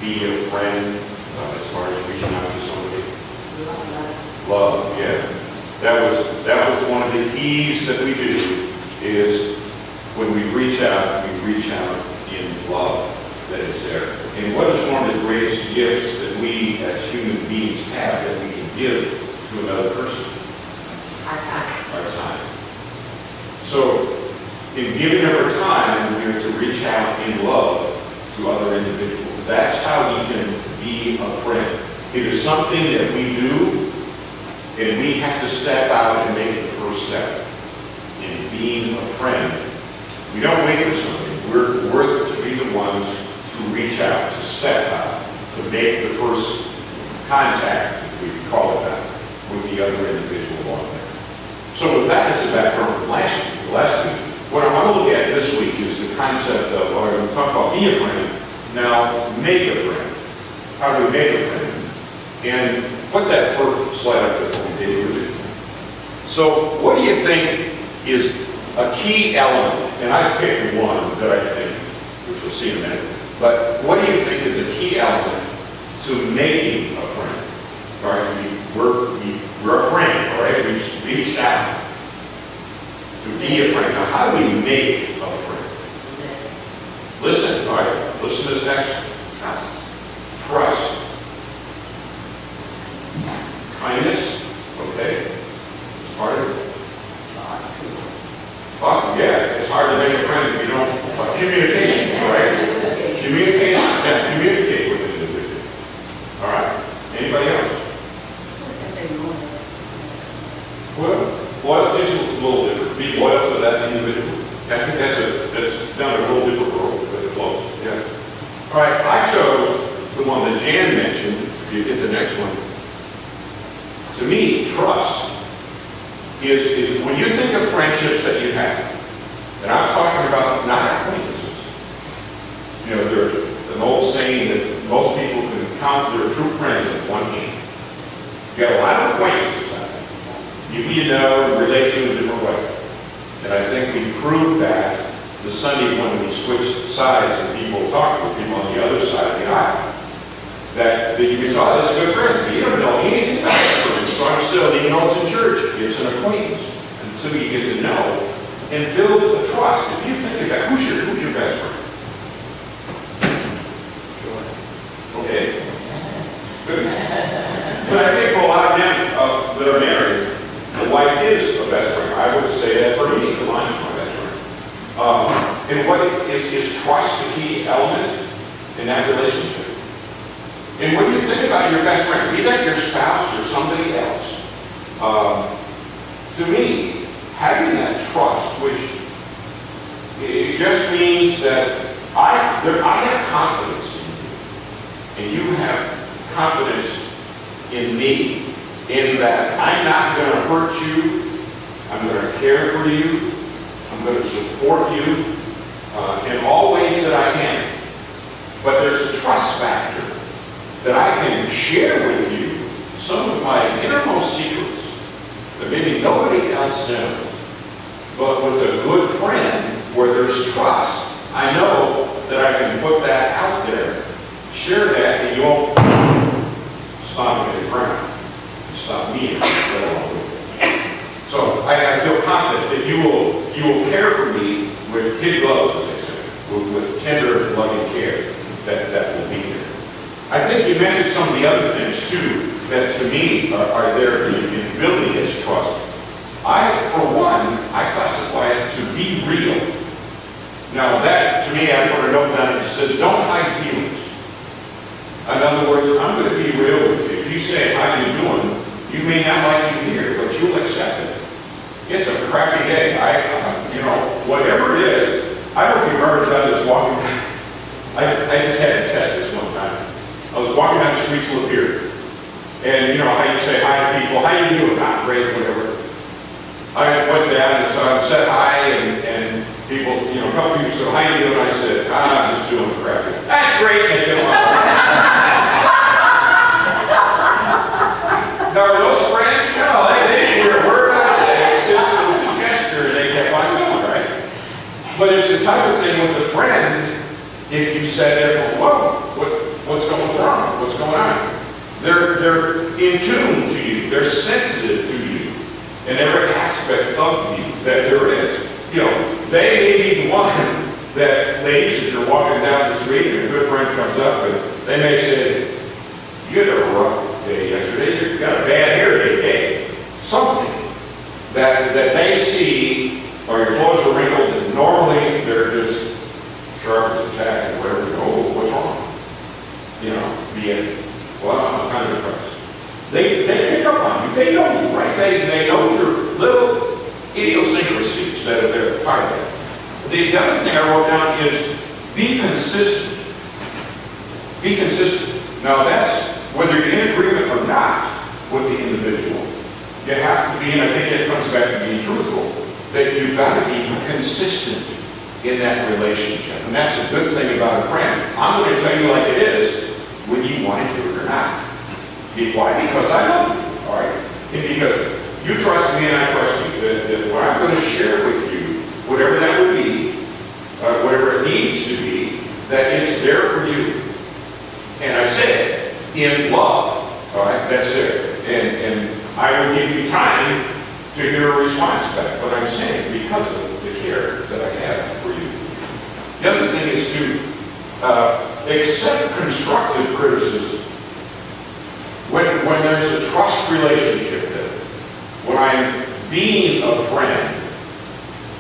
be a friend as far as reaching out to somebody? Love, yeah. That was one of the keys that we do, is when we reach out in love that is there. And what is one of the greatest gifts that we as human beings have that we can give to another person? Our time. Our time. So, in giving of our time, we're to reach out in love to other individuals. That's how we can be a friend. It is something that we do, and we have to step out and make the first step in being a friend. We don't wait for something. We're to be the ones to reach out, to step out, to make the first contact, if we can call it that, with the other individual on there. So with that as a background from last week, what I want to look at this week is the concept of, or I'm talking about be a friend, now make a friend. How do we make a friend? And put that first slide up there for me, David. So what do you think is a key element? And I picked one that I think, which we'll see in a minute, but what do you think is a key element to making a friend? All right, we're a friend, all right? We've reached out to be a friend. Now, how do we make a friend? Listen, all right? Listen to this next. Trust. Kindness. Okay. It's part of it. Yeah, it's hard to make a friend if you don't. Communication, all right? Communication. Yeah, communicate with an individual. All right. Anybody else? Well, loyalty is a little different. Be loyal to that individual. I think that's done a little different role, but close. Yeah. All right. I chose the one that Jan mentioned. If you get the next one. To me, trust is when you think of friendships that you have, and I'm talking about not acquaintances. You know, there's an old saying that most people can count their true friends with one hand. You got a lot of acquaintances out there. You know, relate to in a different way. And I think we proved that the Sunday when we switched sides and people talked with people on the other side of the aisle. That you can say, oh, that's a good friend. But you don't know anything about that person. So I'm still, even though it's in church, it's an acquaintance. Until you get to know and build the trust. If you think about who's your best friend? Okay. Good. But I think for a lot of men that are married, the wife is a best friend. I would say that for me, the line is my best friend. And what is trust the key element in that relationship? And when you think about your best friend, be that your spouse or somebody else, to me, having that trust, which it just means that I have confidence in you, and you have confidence in me, in that I'm not going to hurt you, I'm going to care for you, I'm going to support you in all ways that I can. But there's a trust factor that I can share with you some of my innermost secrets that maybe nobody else knows. But with a good friend where there's trust, I know that I can put that out there, share that, and you won't stop me in the ground. You stop me in the ground. So I feel confident that you will care for me with kid gloves, as they say, with tender, loving care that will be there. I think you mentioned some of the other things too that to me are there in building this trust. For one, I classify it to be real. Now that, to me, I put a note down that says, don't hide feelings. In other words, I'm going to be real with you. If you say, how you doing, you may not like it here, but you'll accept it. It's a crappy day. Whatever it is, I don't know if you remember that I was walking. I just had to test this one time. I was walking down the streets of Lapeer, and you know how you say hi to people, how you doing? Not great, whatever. I went down and so I said hi, and people, a couple people said, how you doing? I said, I'm just doing crappy. That's great, and they went Now, are those friends? No, they didn't hear a word I said. It was a gesture, and they kept on going, right? But it's the type of thing with a friend, if you said, whoa, what's wrong, what's going on. They're in tune to you. They're sensitive to you in every aspect of you that there is. You know, they may be one that, ladies, if you're walking down the street and a good friend comes up and they may say, you had a rough day yesterday, you got a bad hair day today. Something that they see, or your clothes are wrinkled, and normally they're just sharp as a tack and whatever. Oh, what's wrong? You know, be it, well, I'm kind of depressed. They pick up on you. They know you, right? They know your little idiosyncrasies that are part of it. The other thing I wrote down is be consistent. Be consistent. Now that's whether you're in agreement or not with the individual. You have to be, and I think it comes back to being truthful, that you've got to be consistent in that relationship. And that's a good thing about a friend. I'm going to tell you like it is, when you want to do it or not. Why? Because I love you, all right? And because you trust me and I trust you, that what I'm going to share with you, whatever that would be, whatever it needs to be, that it's there for you. And I say it in love, all right? That's it. And I will give you time to hear a response back, but I'm saying because of the care that I have for you. The other thing is to accept constructive criticism. When there's a trust relationship there, when I'm being a friend,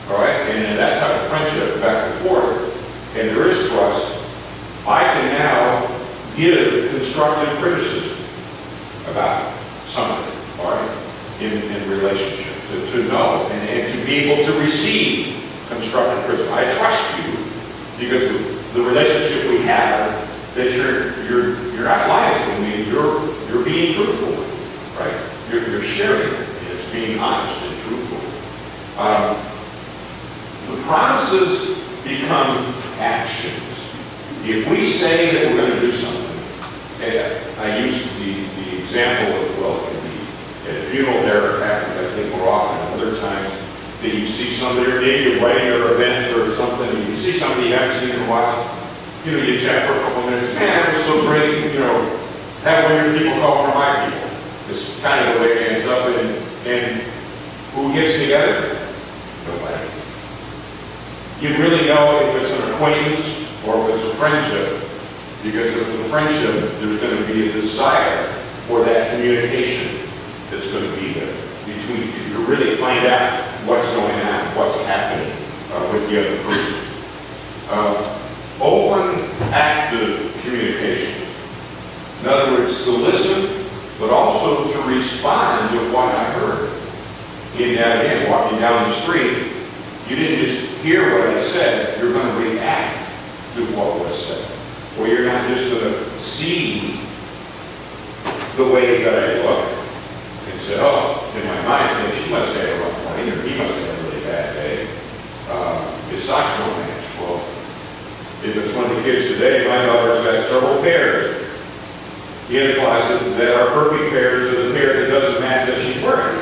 all right, and in that type of friendship back and forth, and there is trust, I can now give constructive criticism about something, all right, in relationship, to know and to be able to receive constructive criticism. I trust you because the relationship we have, that you're not lying to me, you're being truthful, right? You're sharing it, and it's being honest and truthful. The promises become actions. If we say that we're going to do something, I use the example of, well, it can be at a funeral there happens, I think, more often. Other times that you see somebody, or maybe you're writing an event or something, and you see somebody you haven't seen in a while, you know, you chat for a couple of minutes, man, that was so great, you know, have one of your people call one of my people. It's kind of the way it ends up, and who gets together? Nobody. You really know if it's an acquaintance or if it's a friendship, because if it's a friendship, there's going to be a desire for that communication that's going to be there between you. You really find out what's going on, what's happening with the other person. Open, active communication. In other words, to listen, but also to respond to what I heard. Again, walking down the street, you didn't just hear what I said, you're going to react to what was said. Or you're not just going to see the way that I look and say, oh, in my mind, she must have had a rough morning, or he must have had a really bad day. His socks don't match. Well, if it's one of the kids today, my daughter's got several pairs in the closet that are perfect pairs of the pair that doesn't match that she's wearing.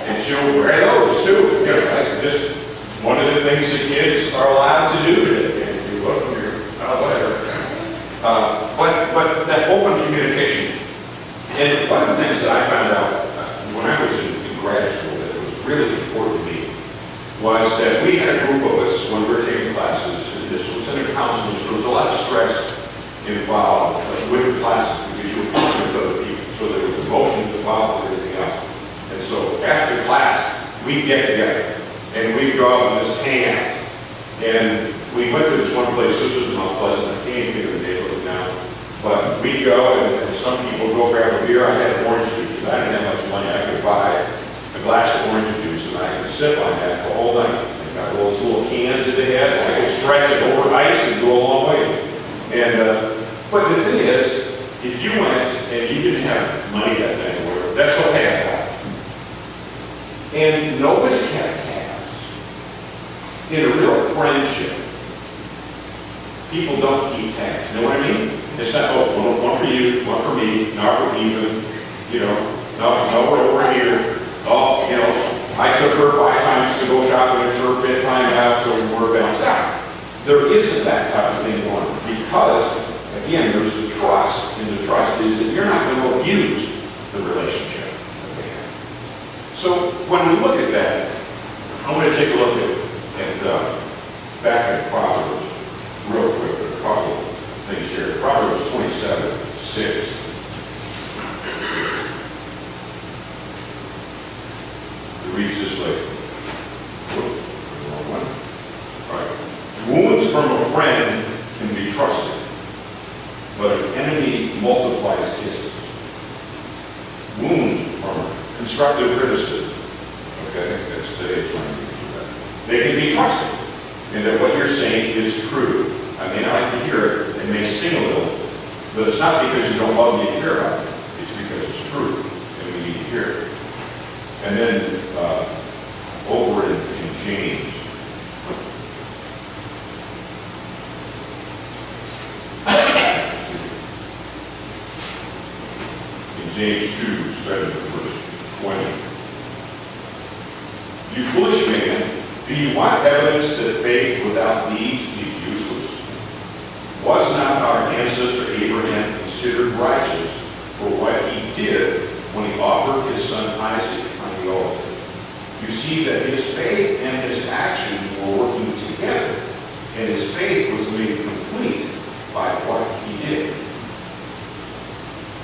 And she'll wear those too. You know, like just one of the things that kids are allowed to do today. And you look, you're, whatever. But that open communication. And one of the things that I found out when I was in grad school that was really important to me was that we had a group of us when we were taking classes, and this was in a counseling, so there was a lot of stress involved with the classes because you were talking with other people, so there was emotions involved and everything else. And so after class, we'd get together, and we'd go out and just hang out. And we went to this one place, this was in Mount Pleasant, I can't think of the neighborhood now, but we'd go, and some people go grab a beer. I had orange juice, and I didn't have much money. I could buy a glass of orange juice, and I could sip on that the whole night. They got those little cans that they had, and I could stretch it over ice and go a long way. And but the thing is, if you went and you didn't have money that day, or whatever, that's okay. And nobody kept tabs. In a real friendship, people don't keep tabs. You know what I mean? It's not, oh, one for you, one for me, now we're even, you know, no, we're over here. Oh, you know, I took her 5 times to go shopping, it's her 5th time out, so we're balanced out. There isn't that type of thing going on because again, there's the trust, and the trust is that you're not going to abuse the relationship that they have. So when we look at that, I want to take a look at back at Proverbs real quick, a couple of things here. Proverbs 27:6. It reads this way. Wrong one. All right. Wounds from a friend can be trusted, but an enemy multiplies kisses. Wounds from constructive criticism. Okay, that's today's language. They can be trusted, and that what you're saying is true. I may not like to hear it, it may sting a little, but it's not because you don't love me to hear about it. It's because it's true, and we need to hear it. And then over in James. In James 2:7 verse 20. You foolish man, do you want evidence that faith without deeds is useless? Was not our ancestor Abraham considered righteous for what he did when he offered his son Isaac on the altar? You see that his faith and his actions were working together, and his faith was made complete by what he did.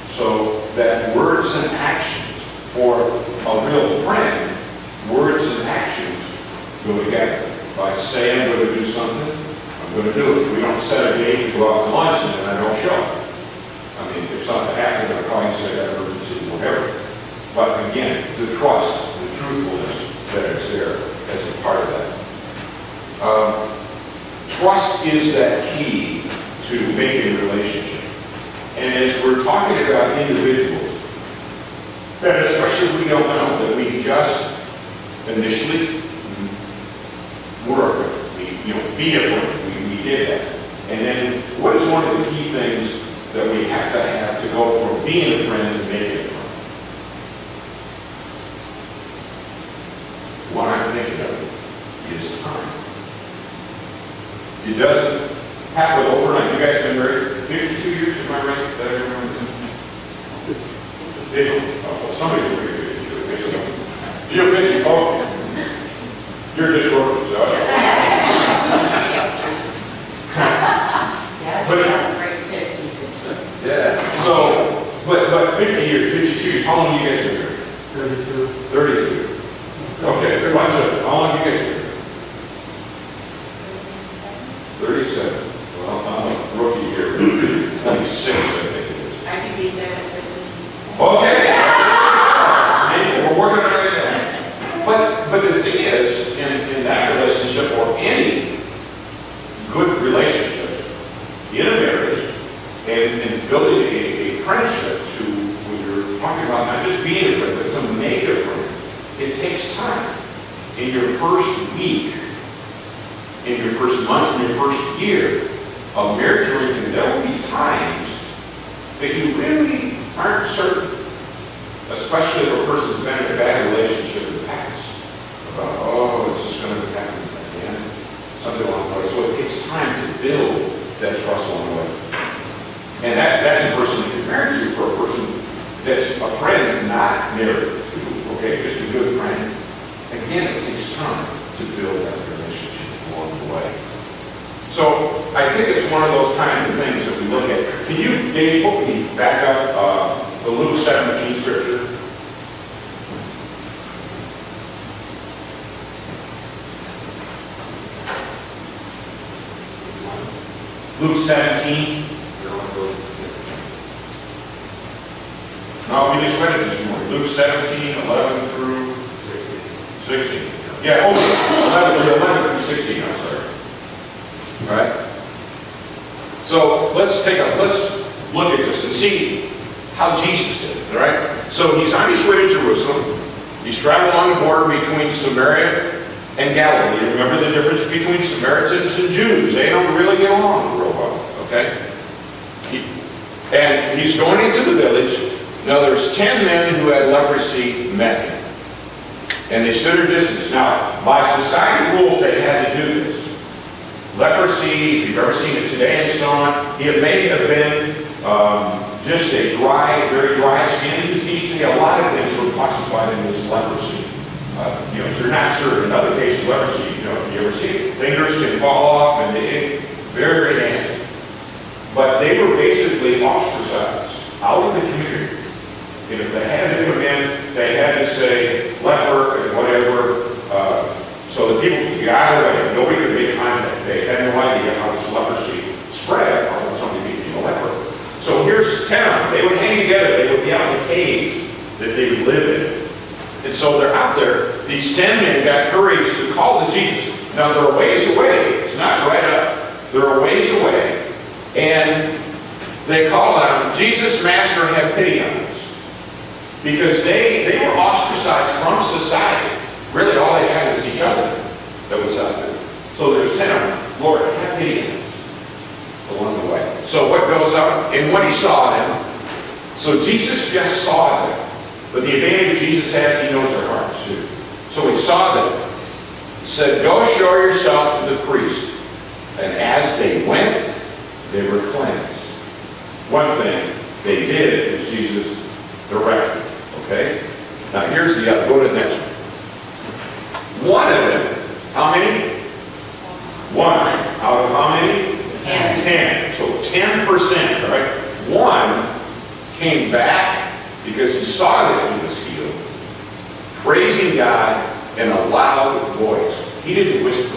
So that words and actions for a real friend, words and actions go together. If I say I'm going to do something, I'm going to do it. We don't set a date to go out to lunch and then I don't show up. I mean, if something happens, I'm calling and say that emergency, whatever. But again, the trust, the truthfulness that is there as a part of that. Trust is that key to making a relationship. And as we're talking about individuals, that especially we don't know, that we just initially were a friend. Be a friend. We did that. And then what is one of the key things that we have to go from being a friend to making a friend? What I'm thinking of is time. It doesn't happen overnight. You guys have been married 52 years, am I right? That I remember? Somebody will be 52. You're 50? Oh, you're just working, so. Yeah. So, but 50 years, 52 years, how long have you guys been married? 32. 32. Okay, how long have you guys been married? 37. Well, I'm a rookie here. 26, I think it is. I can be there at 15. Okay. We're working on it now. But the thing is, in that relationship or any good relationship, in a marriage, and building a friendship to, when you're talking about not just being a friend, but to make a friend, it takes time. In your first week, in your first month, in your first year of marriage relationship, there will be times that you really aren't certain, especially if a person's been in a bad relationship in the past, about, oh, is this going to happen again? Something along the way. So it takes time to build that trust along the way. And that's a person that you're married to. For a person that's a friend, not married to, okay, just a good friend. Again, it takes time to build that relationship along the way. So I think it's one of those kinds of things that we look at. Can you, Dave, put me back up the Luke 17 scripture? Luke 17. No, we just read it this morning. Luke 17, 11 through 16. Yeah, 11 through 16, I'm sorry. All right? So let's look at this and see how Jesus did it, all right? So he's on his way to Jerusalem. He's traveling along the border between Samaria and Galilee. Remember the difference between Samaritans and Jews. They don't really get along real well, okay? And he's going into the village. Now there's 10 men who had leprosy met him. And they stood at a distance. Now, by society rules, they had to do this. leprosy, if you've ever seen it today and so on, it may have been just a dry, very dry skin disease. A lot of things were classified in this leprosy. So you're not sure. In other cases, leprosy, if you ever see it, fingers can fall off and they very, very nasty. But they were basically ostracized out of the community. And if they had to come in, they had to say leper and whatever, so that people could get out of the way. Nobody could make contact. They had no idea how this leprosy spread or when somebody became a leper. So here's 10 of them. They would hang together. They would be out in the caves that they would live in. And so they're out there. These 10 men got courage to call to Jesus. Now they're a ways away. It's not right up. They're a ways away. And they call out, Jesus, Master, have pity on us. Because they were ostracized from society. Really all they had was each other that was out there. So there's 10 of them. Lord, have pity on us along the way. So what goes up? And when he saw them, so Jesus just saw them. But the advantage Jesus has, he knows their hearts too. So he saw them. He said, go show yourself to the priest. And as they went, they were cleansed. One thing they did is Jesus directed. Okay? Now here's the other. Go to the next one. One of them, how many? One. Out of how many? 10. So 10%, all right? One came back because he saw that he was healed, praising God in a loud voice. He didn't whisper,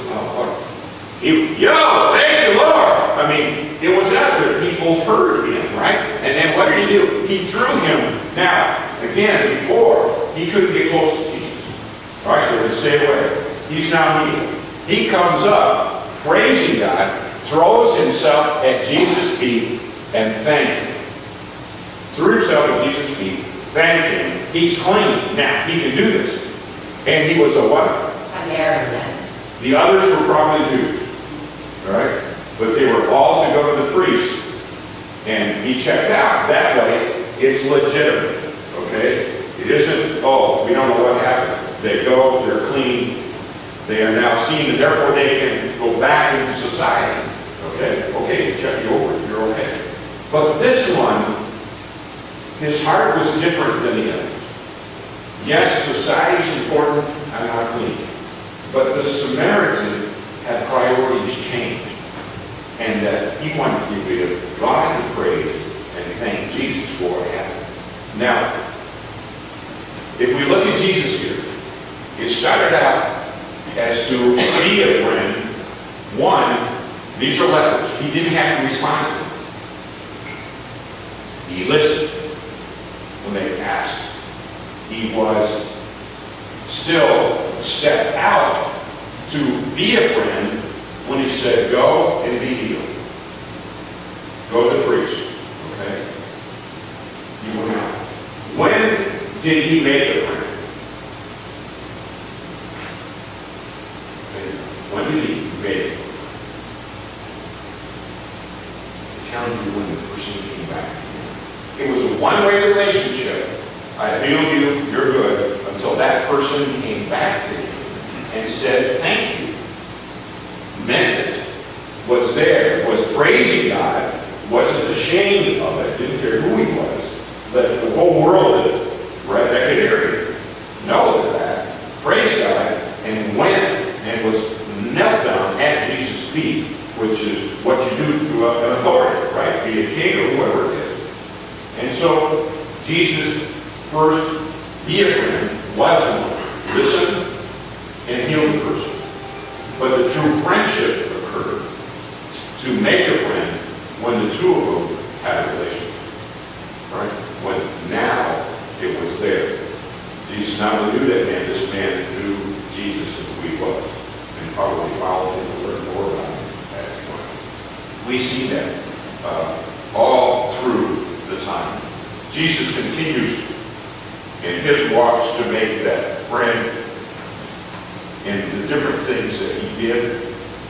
yo, thank you, Lord. I mean, it was out there. People heard him, right? And then what did he do? He threw him. Now, again, before, he couldn't get close to Jesus. All right, so just stay away. He's now healed. He comes up, praising God, throws himself at Jesus' feet, and thanked him. Threw himself at Jesus' feet, thanked him. He's clean. Now, he can do this. And he was a what? Samaritan. The others were probably Jews. All right? But they were all to go to the priest. And he checked out. That way, it's legitimate. Okay? It isn't, oh, we don't know what happened. They go, they're clean. They are now seen, and therefore they can go back into society. Okay? Okay, check you over. You're okay. But this one, his heart was different than the others. Yes, society is important. I'm not clean. But the Samaritan had priorities changed. And that he wanted to give God the praise and thank Jesus for what happened. Now, if we look at Jesus here, it started out as to be a friend. One, these are lepers. He didn't have to respond to them. He listened when they asked. He was still stepped out to be a friend when he said, go and be healed. Go to the priest. Okay? He went out. When did he make a friend? When did he make it? I challenge you when the person came back. It was a one-way relationship. I healed you, you're good, until that person came back to you and said, thank you. Meant it. Was there, was praising God, wasn't ashamed of it, didn't care who he was. Let the whole world did, right? That could hear you. Know that. Praise God, and went and was knelt down at Jesus' feet, which is what you do to an authority, right? Be a king or whoever it is. And so, Jesus' first be a friend was one. Listen and heal the person. But the true friendship occurred to make a friend when the two of them had a relationship. Right? When now it was there. Jesus not only knew that man, this man knew Jesus and who he was. And probably followed him to learn more about him at that point. We see that all through the time. Jesus continues in his walks to make that friend and the different things that he did.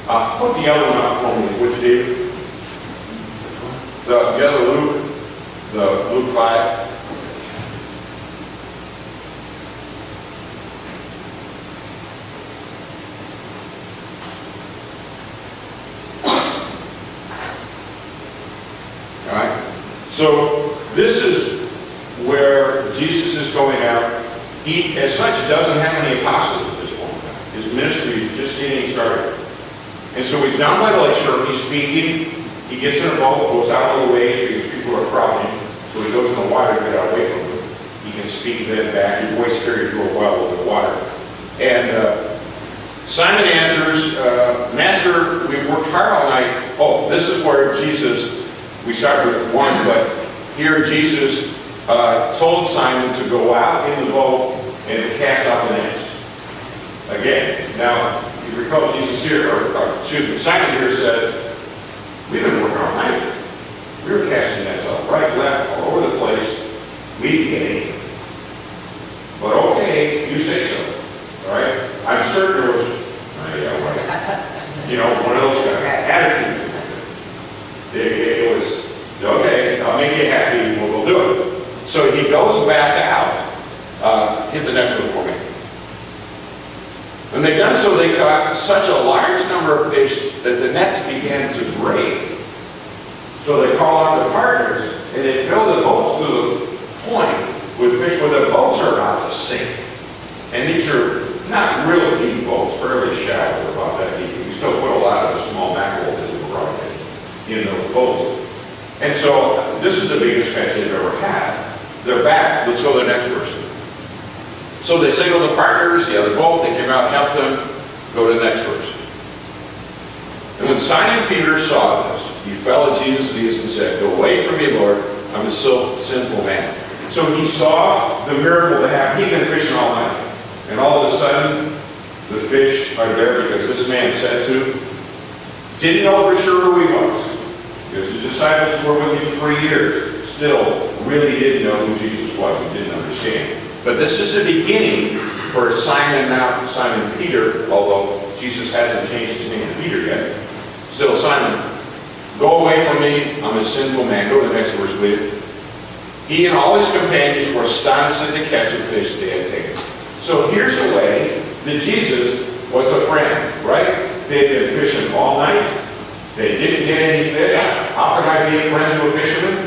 Put the other one up for me, would you, David? The other Luke, the Luke 5. So this is where Jesus is going out. He, as such, doesn't have any apostles at this point. His ministry is just getting started. And so he's down by the lakeshore, he's speaking. He gets in a boat, goes out a little ways because people are crowding. So he goes in the water to get away from them. He can speak then back. His voice carries real well over the water. And Simon answers, Master, we've worked hard all night. Oh, this is where Jesus, we started with 1, but here Jesus told Simon to go out in the boat and to cast out the nets. Again, now, you recall Jesus here, Simon here said, we've been working all night. We were casting nets out right, left, all over the place. We didn't get anything. But okay, you say so. All right? I'm certain there was, one of those kind of attitudes. It was, okay, I'll make you happy, we'll do it. So he goes back out. Hit the next one for me. When they done so, they caught such a large number of fish that the nets began to break. So they called out the partners, and they filled the boats to the point with fish where the boats are about to sink. And these are not real deep boats, fairly shallow, about that deep. You still put a lot of the small mackerel that we brought in those boats. And so this is the biggest catch they've ever had. They're back. Let's go to the next person. So they signaled the partners, the other boat, they came out and helped them. Go to the next verse. And when Simon Peter saw this, he fell at Jesus' knees and said, go away from me, Lord, I'm a sinful man. So he saw the miracle that happened. He'd been fishing all night. And all of a sudden, the fish are there because this man said to, didn't know for sure who he was. Because the disciples were with him 3 years. Still, really didn't know who Jesus was. He didn't understand. But this is the beginning for Simon Peter, although Jesus hasn't changed his name to Peter yet. Still Simon, go away from me, I'm a sinful man. Go to the next verse, will you? He and all his companions were astonished at the catch of fish they had taken. So here's a way that Jesus was a friend, right? They had been fishing all night. They didn't get any fish. How could I be a friend to a fisherman?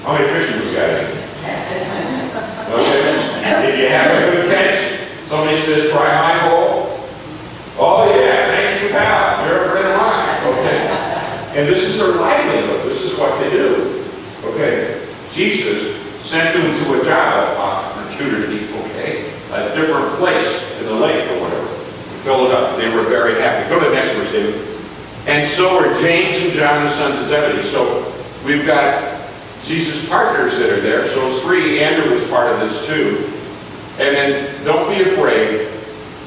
How many fishermen got in? Okay. If you have a good catch, somebody says, try my hole. Oh yeah, thank you, pal. You're a friend of mine. Okay. And this is their livelihood. This is what they do. Okay. Jesus sent them to a job opportunity, okay? A different place in the lake or whatever. Fill it up. They were very happy. Go to the next verse, David. And so are James and John, the sons of Zebedee. So we've got Jesus' partners that are there. So it's 3. Andrew was part of this too. And then don't be afraid,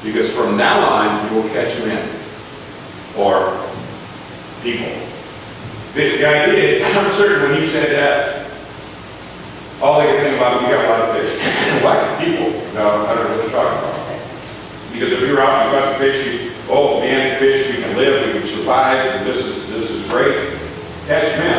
because from now on you will catch men or people. The idea is, I'm certain when you said that, all they could think about, we got a lot of fish. What? People? No, I don't know what you're talking about. Because if you're out and you've got the fish, oh man, fish, we can live, we can survive, and this is great. Catch men.